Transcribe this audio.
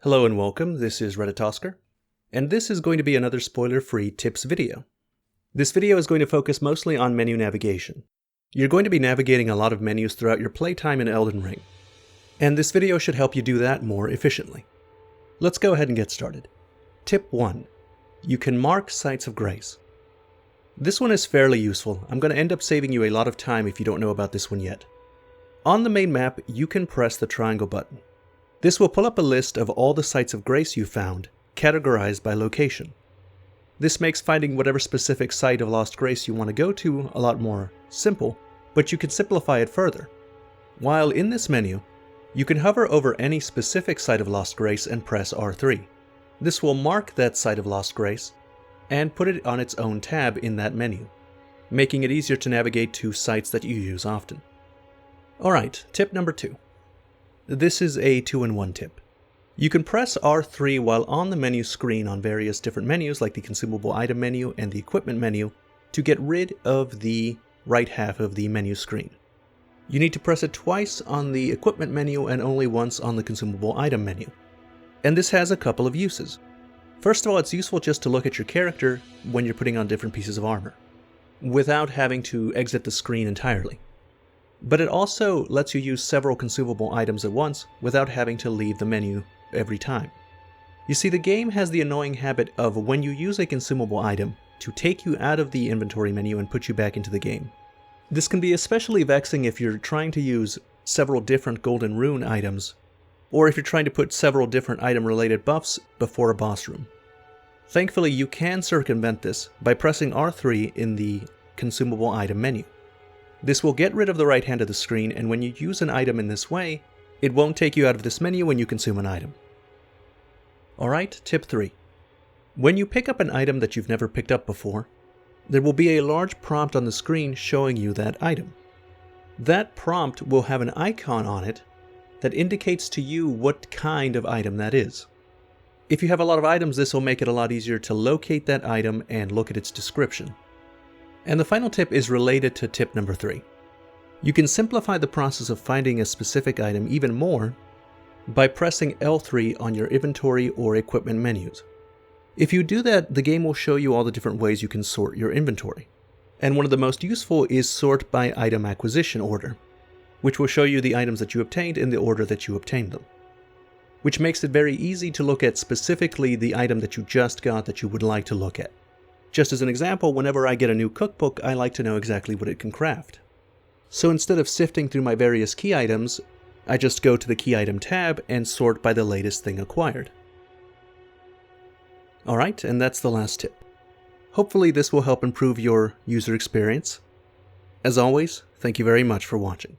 Hello and welcome, this is Redditosker, and this is going to be another spoiler-free tips video. This video is going to focus mostly on menu navigation. You're going to be navigating a lot of menus throughout your playtime in Elden Ring, and this video should help you do that more efficiently. Let's go ahead and get started. Tip 1. You can mark sites of grace. This one is fairly useful. I'm going to end up saving you a lot of time if you don't know about this one yet. On the main map, you can press the triangle button. This will pull up a list of all the sites of grace you found, categorized by location. This makes finding whatever specific site of lost grace you want to go to a lot more simple, but you can simplify it further. While in this menu, you can hover over any specific site of lost grace and press R3. This will mark that site of lost grace and put it on its own tab in that menu, making it easier to navigate to sites that you use often. Alright, tip number 2. This is a 2-in-1 tip. You can press R3 while on the menu screen on various different menus like the consumable item menu and the equipment menu to get rid of the right half of the menu screen. You need to press it twice on the equipment menu and only once on the consumable item menu. And this has a couple of uses. First of all, it's useful just to look at your character when you're putting on different pieces of armor, without having to exit the screen entirely. But it also lets you use several consumable items at once without having to leave the menu every time. You see, the game has the annoying habit of when you use a consumable item to take you out of the inventory menu and put you back into the game. This can be especially vexing if you're trying to use several different golden rune items, or if you're trying to put several different item-related buffs before a boss room. Thankfully, you can circumvent this by pressing R3 in the consumable item menu. This will get rid of the right hand of the screen, and when you use an item in this way, it won't take you out of this menu when you consume an item. Alright, tip 3. When you pick up an item that you've never picked up before, there will be a large prompt on the screen showing you that item. That prompt will have an icon on it that indicates to you what kind of item that is. If you have a lot of items, this will make it a lot easier to locate that item and look at its description. And the final tip is related to tip number 3. You can simplify the process of finding a specific item even more by pressing L3 on your inventory or equipment menus. If you do that, the game will show you all the different ways you can sort your inventory. And one of the most useful is sort by item acquisition order, which will show you the items that you obtained in the order that you obtained them, which makes it very easy to look at specifically the item that you just got that you would like to look at. Just as an example, whenever I get a new cookbook, I like to know exactly what it can craft. So instead of sifting through my various key items, I just go to the key item tab and sort by the latest thing acquired. Alright, and that's the last tip. Hopefully this will help improve your user experience. As always, thank you very much for watching.